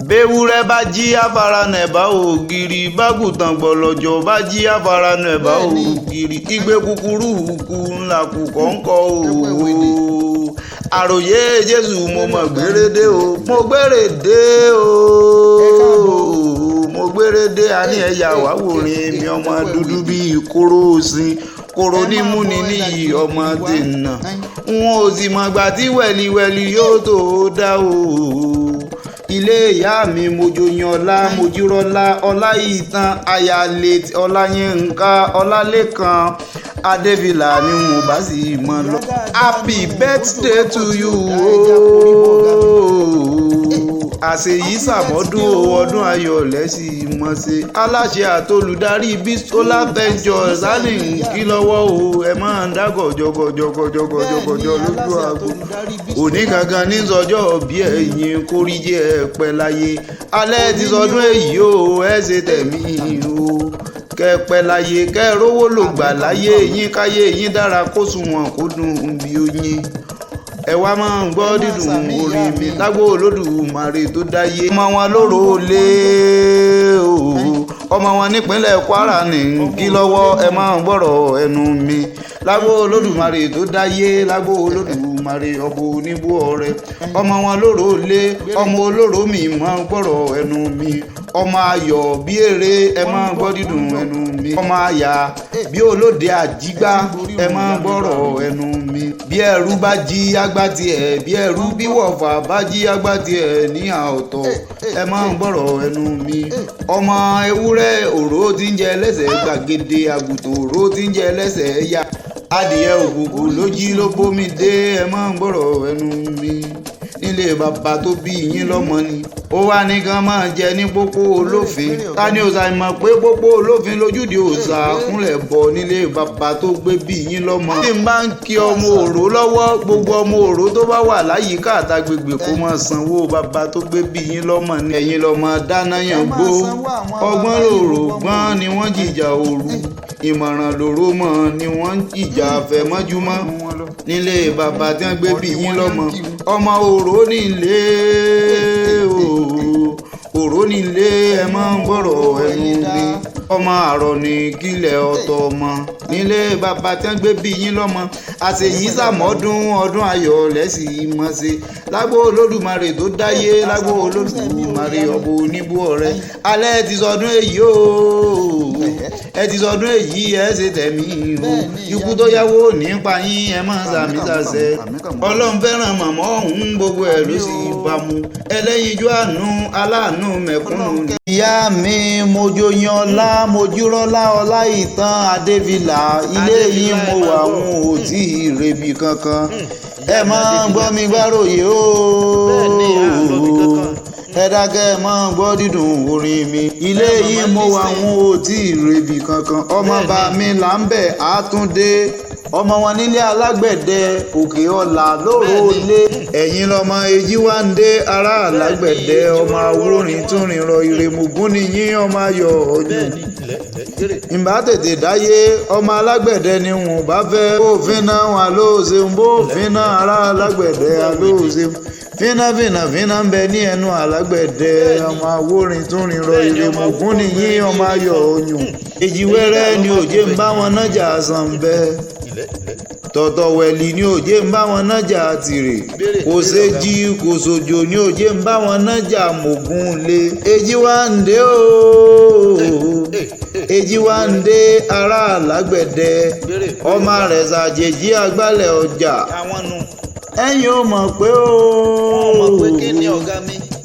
béwúrẹ́ bá jí àfaranà ẹ̀bá ògiri bágùntàn gbọ̀lọ̀jọ̀ bá jí àfaranà ẹ̀bá ògiri igbe kúkúrú kú ńlá kú kọ́ńkọ́ òwò àròyé Jésù mo mọ̀ gbérédé o mo gbérédé o mo gbérédé a ní ẹ̀yà wàwòrán mi ọmọ dúdú bíi kóró òsín kòrò ní múni níyì ọmọ dènà n ò sì mọ̀gbà tí wẹ̀lìwẹ̀lì yóò tó dá o ilé ìyá mi mojoyanọlá mojírọlá ọláìtàn ayálé ọláyínká ọlálẹ́kan adéfìlà ni mo bá sì mọ lọ. happy birthday to you àṣeyí sàmọ́dún ọdún ayọ̀ lẹ́sìn mọ́ sí aláṣẹ àtolùdarí Bisola Ventures allen kí lọ́wọ́ o ẹ máa ń dá gọ̀jọ̀gọ̀jọ̀gọ̀jọ̀gọ̀jọ̀ lójú àgbo òní gangan ní sọjọ́ bí ẹ̀yin kórìíjì ẹ̀ pẹ́ láyé alẹ́ ti sọdún èyí o ẹ ṣe tẹ̀mí o kẹ́pẹ́ láyé kẹ́ rówó lò gbà láyé yín káyé yín dára kó sunwọ̀n kó dùn bí oyin ẹ wá máa ń gbọ́ dídùn orin mi lágbo Olódùmarè tó dáyé ọmọ wọn lóró lé o ọmọ wọn nípínlẹ̀ Kwara ní kí lọ́wọ́ ẹ máa ń gbọ́rọ̀ ẹnu mi lágbo Olódùmarè tó dáyé lágbo Olódùmarè ọbọ oníbú ọrẹ ọmọ wọn lóró lé ọmọ olóró mi máa ń gbọ́rọ̀ ẹnu mi ọmọ ayọ̀ bí èrè ẹ máa ń gbọ́ dídùn ẹnu mi ọmọ àyà bí olóde àjígbá ẹ máa ń gbọ́rọ̀ ẹnu mi bí ẹrú bá jí agbátí ẹ bí ẹrú bí wọ̀fà bá jí agbátí ẹ ní àọ̀tọ̀ ẹ máa ń gbọ́rọ̀ ẹnu mi ọmọ ewúrẹ́ òró tí ń jẹ lẹ́sẹ̀ gbàgede àgùntàn òró tí ń jẹ lẹ́sẹ̀ ẹ̀yà adìyẹ òkùnkùn ló jí ló bómi dé ẹ máa ń gbọ́rọ̀ ẹnu mi nílé bàbá tó bí yín lọ́mọ ni ó wá ní kán máa jẹ ní pópó olófin ta ni òòṣà mọ̀ pé pópó olófin lójúde òòṣà kúnlẹ̀ bọ̀ nílé bàbá tó gbé bí yín lọ́mọ. tí n bá ń kí ọmọ òró lọ́wọ́ gbogbo ọmọ òró tó bá wà láyìíká àtàgbègbè kó máa sanwó bàbá tó gbé bí yín lọ́mọ ni ẹ̀yin lọ́mọ dáná yàn gbó ọgbọ́n lòrò gbọ́n ni wọ́n jìjà òru ìmọ̀ràn lòró mọ̀ ni wọ́n jìjà àfẹ̀mọ́júmọ́ nílé bàbá tí wọ́n gbé bí yín lọ́mọ ọmọ òró nílé òró nílé ẹ máa ń gbọ́rọ̀ ẹnu mi ọmọ àrọ̀ ní kílẹ̀ ọ̀tọ̀ ọmọ nílé bàbá tí wọ́n gbé bí yín lọ́mọ àṣeyí sàmọ́dún ọdún ayọ̀ lẹ́sìn mọ́ sí lágbo Olódùmarè tó dáyé lágbo Olódùmarè ọbọ oníbú ọrẹ alẹ́ ti sọdún èyí o ẹ ti sọdún èyí ẹ ṣe tẹ̀mí o ikú tó yáwó nípa yín ẹ máa sàmì sàṣẹ Ọlọ́run fẹ́ràn màmá ọ̀hún gbogbo ẹ̀ ló sì bá mu ẹlẹ́yinjú àánú aláàánú mẹ̀kúnnù. ìyá mi mojoyanọlá mojírọlá ọláìtàn adéfìlà ilé yìí mo wà ń ò tí ì rebi kankan ẹ máa ń gbọ́ mi gbáròyé o ẹ dákẹ́ ẹ máa ń gbọ́ dídùn orin mi ilé yìí mo wà ń ò tí ì rebi kankan ọmọ bá mi là ń bẹ̀ àtúndé ọmọ wọn nílé alágbẹ̀dẹ òkè ọ̀là lóòrò lé ẹ̀yìn lọ́mọ èjì wá ń dé ará alágbẹ̀dẹ ọmọ awúrin tún rìn rọ ìrèmùgún nìyín ọmọ ayọ̀ ọ̀yùn ìbá tètè dáyé ọmọ alágbẹ̀dẹ ni wọn bá fẹ́ òfin náà wọn àlóòṣeun bófin náà ará alágbẹ̀dẹ àlóòṣeun fínàfínà ń bẹ ní ẹnu alágbẹ̀dẹ ọmọ awúrin tún rìn rọ ìrèmùgún nìyín ọmọ ayọ̀ ọ̀yùn èjì wẹ́rẹ́ ni òjé ń bá wọn nájà sàn bẹ́ẹ̀ tọ̀tọ̀ wẹ̀lì ní òjé ń bá wọn nájà tìrè kò séjì kò sòjò ní òjé ń bá wọn nájà mògùn lé èjì wá ń dé o èjì wá ń dé ará alágbẹ̀dẹ ọmọ rẹ̀ ṣàjèjì àgbálẹ̀ ọjà ẹ̀yin ò mọ̀ pé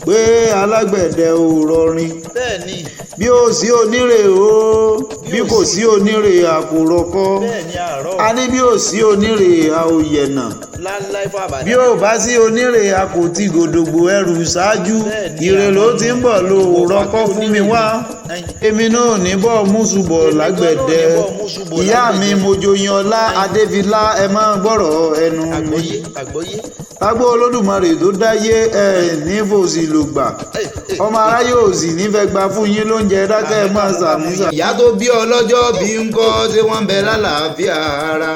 pé alágbẹ̀dẹ ò rọrin bí ó sí onírè o bí kò sí onírè àkùrọ̀kọ a ní bí ó sí onírè àòyẹ̀nà bí ó bá sí onírè àkòtì gòdògbò ẹrù ṣáájú ire ló ti ń bọ̀ ló rọ́kọ́ fún mi wá èmi náà ní bọ́ mùsùbọ̀ lágbẹ̀dẹ ìyá mi mojoyanọlá adéfìlà ẹ máa gbọ́rọ̀ ẹnu mi lágbo Olódùmarè tó dáyé ẹ ní fòsì ló gbà ọmọ aráyé ò sì nífẹ̀ẹ́ gba fún yín lóúnjẹ dákẹ́ ẹ máa ṣàmúṣà. ìyá tó bí ọlọ́jọ́ bí ń kọ́ tí wọ́n ń bẹ lálàáfíà ara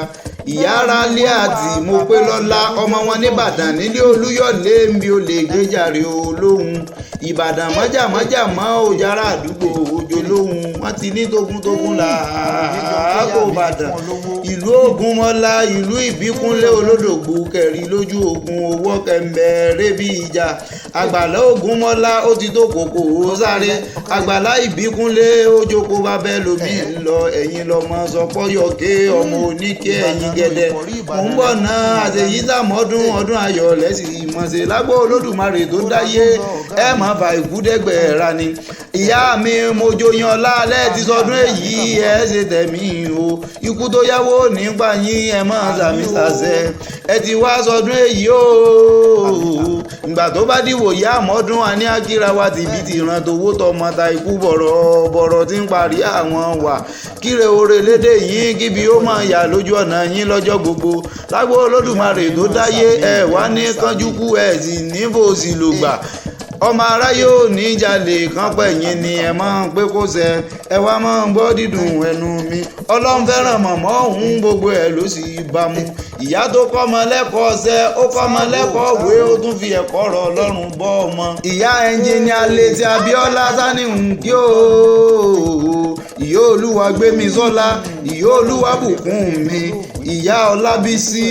ìyá ara lé àti mo pé lọ́lá ọmọ wọn nìbàdàn nílé olúyọ̀lé mi ò lè gbéjàre olóhùn ìbàdàn mọ́jàmọ́jà mọ́ òjàrá àdúgbò òjò lóhùn wọ́n ti ní tógúntógún làákò ìbàdàn ìlú ògúnmọ́lá ìlú ìbíkúnlé olódògbò kẹrin lójú ogun owó kẹmbẹ rébí ìjà àgbàlá ògúnmọ́lá ó ti tó kòkó ó sáré àgbàlá ìbíkúnlé ó jókòó bábẹ́ lómi lọ ẹ̀yìn lọ́mọ sọpọ́yọ̀kẹ́ ọmọ oníkẹ́ ẹ̀yìn gẹ̀dẹ̀ mò ń bọ̀ náà àṣeyí sàmọ́dún ọdún ayọ̀ lẹ́sìn ìmọ̀ọ́sẹ̀ lágbó olódùmarè tó dáyé ẹ̀ mọ̀ fà ìkúdẹ́gbẹ̀ẹ́ra ni ìyá mi mojoyan ọlá alẹ́ ti sọdún èyí ẹ ṣe tẹ̀mí o ikú tó yáwó nígbà yín ẹ mọ̀ sàmì sàṣẹ ẹ ti wá sọdún èyí o ìgbà tó bá dìwò yá àmọ́dún àní akíra wa tìbí ti ràn tówó tọmọ ta ikú bọ̀rọ̀ tí ń parí àwọn wà kíre oore lédè yín kíbi ó máa yà lójú ọ̀nà yín lọ́jọ́ gbogbo lágbo olódùmarè tó dáyé ẹ wá ní kánjú kú ẹ sì ní fòsì lògbà ọmọ aráyé ò ní jalè kan pẹ̀yìn ni ẹ máa ń pé kó ṣe ẹ wá máa ń gbọ́ dídùn ẹnu mi ọlọ́run fẹ́ràn mọ̀mọ́ òun gbogbo ẹ̀ ló sì bá mu ìyá tó kọ́ ọmọ lẹ́kọ̀ọ́ ṣe ó kọ́ ọmọ lẹ́kọ̀ọ́ wé ó tún fi ẹ̀kọ́ rọ̀ ọlọ́run bọ́ ọmọ ìyá ẹnjìníà Létí Abíọ́lá sani nkí o ìyá olúwa gbémi sọ́lá ìyá olúwa bùkún mi ìyá Ọlábísí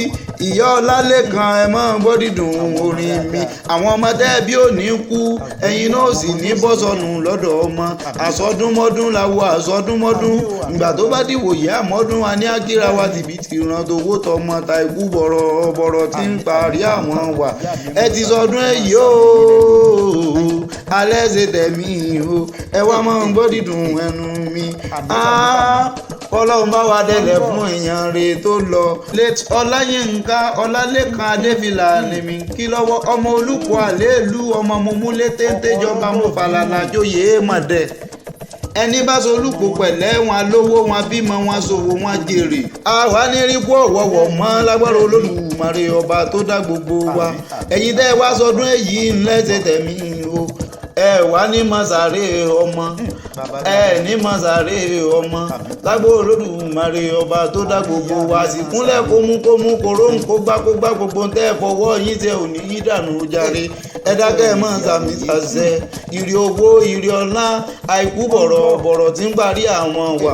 ìyá Ọlálékan ẹ máa ń gbọ́ dídùn orin mi àwọn ọmọ tẹ́ẹ̀bí ò ní kú ẹ̀yin náà sì ní bọ́sọ̀nù lọ́dọ̀ ọmọ àsọdúnmọ́dún làwọ̀ àsọdúnmọ́dún ìgbà tó bá dìwò yá àmọ́dún a ní akíra wa tìbí ti ràn tówó tọmọ ta ikú bọ̀rọ̀ tí ń parí àwọn wà ẹ ti sọdún èyí o alẹ́ ṣe tẹ̀mí o ẹ wá máa ń gbọ́ dídùn ẹnu mi ọlọ́run bá wa délẹ̀ fún èèyàn rẹ̀ tó lọ late Ọláyínká Ọlálékan Adéfìlà lèmi kí lọ́wọ́ ọmọ olùkọ́ àléèlú ọmọ mọ̀múlé téńté jọba mo fàlàlà jóyè mọ̀dẹ̀ ẹni bá solúpò pẹ̀lẹ́ wọn lówó wọn bímọ wọn ṣòwò wọn jèrè àwa ní rí kú ọ̀wọ̀wọ̀ mọ́ lágbára Olódùmarè ọba tó dá gbogbo wa ẹ̀yin tẹ́ ẹ wá sọdún èyí ńlẹ́sẹ̀ tẹ̀mí o ẹ wá ní mọ̀sáré ọmọ ẹ ní mọ̀sáré ọmọ lágbo Olódùmarè ọba tó dá gbogbo wa sì kúnlẹ̀ kómúkómú kòróhùn kógbákógbá gbogbo tẹ́ ẹ fọwọ́ yín tẹ òní yí dànù jàre ẹ dákẹ́ ẹ mọ̀ sàmì sàṣẹ ìrì owó ìrì ọlá àìkú bọ̀rọ̀ tí ń parí àwọn wà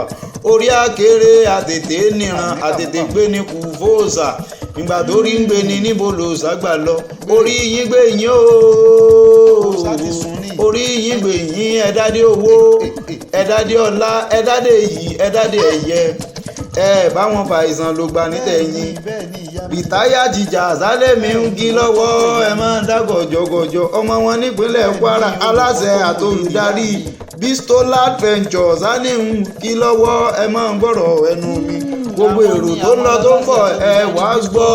orí àkèrè àtètè níran àtètè gbé ní kù fóòsà ìgbà tó rí ń gbé ni níbo lò ságbà lọ orí yín gbé yín o orí yín gbé yín ẹ̀dádé owó ẹ̀dádé ọlá ẹ̀dádé yìí ẹ̀dádé ẹ̀yẹ ẹ báwọn fa ìsàn ló gba nítẹ̀yìn ìtáyà jìjà sálẹ̀mí ń gí lọ́wọ́ ẹ máa ń dá gọ̀jọ̀gọ̀jọ̀ ọmọ wọn nípínlẹ̀ Kwara aláṣẹ àtolùdarí Bistolat Ventures sani ń kí lọ́wọ́ ẹ máa ń gbọ́rọ̀ ẹnu mi gbogbo èrò tó ń lọ tó ń bọ̀ ẹ wá gbọ́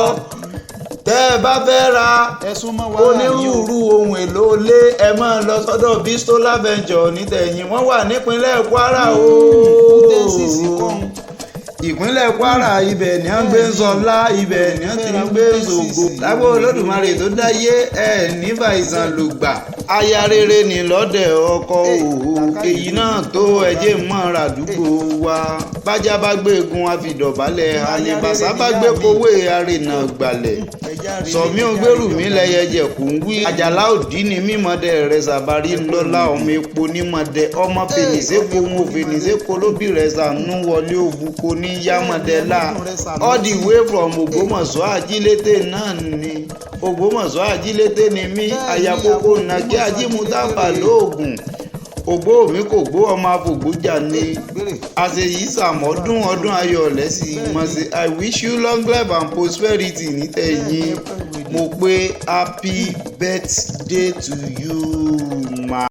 tẹ́ ẹ bá fẹ́ ra onírúurú ohun èlò ilé ẹ máa lọ sọ́dọ̀ Bistolat Ventures nítẹ̀yìn wọ́n wà nípínlẹ̀ Kwara o ìpínlẹ̀ Kwara ibẹ̀ ni wọ́n gbé ń sọlá ibẹ̀ ni wọ́n ti ń gbé ń ṣògo lágbo Olódùmarè tó dáyé ẹ̀ nígbà ìsàn lùgbà aya rere ní lọ́dẹ̀ ọkọ òwò èyí náà tó ẹjẹ́ mọ́ra àdúgbò wa bájá bá gbé egun àfìdọ̀bálẹ̀ àlebàṣá bá gbé kówé àrènà gbalẹ̀ sọ̀mí ògbérù mi lẹ́yẹ jẹ̀kú ń wí àjàlá òdì ní mímọ́dẹ rẹ̀ sàbárí ńlọ́lá ọmọ epo nímọ̀dẹ ọmọ fènìṣẹ́kọ wọn fènìṣẹ́kọ lóbì rẹ̀ sànú wọlé òbúkọ ní yámọ̀dẹ́là all the way from Ògbómọ̀ṣọ́ Ajílété náà ni Ògbómọ̀ṣọ́ Ajílété ni mí àyàkókò nàkí ajímúdáfà lóògùn ògbó mi kò gbó ọmọ afògbójà ni àṣeyí sàmọ́dún ọdún ayọ̀ lẹ́sìn mọ̀sẹ̀ I wish you long life and prosperity nítẹ̀yìn mo pé happy birthday to you ma.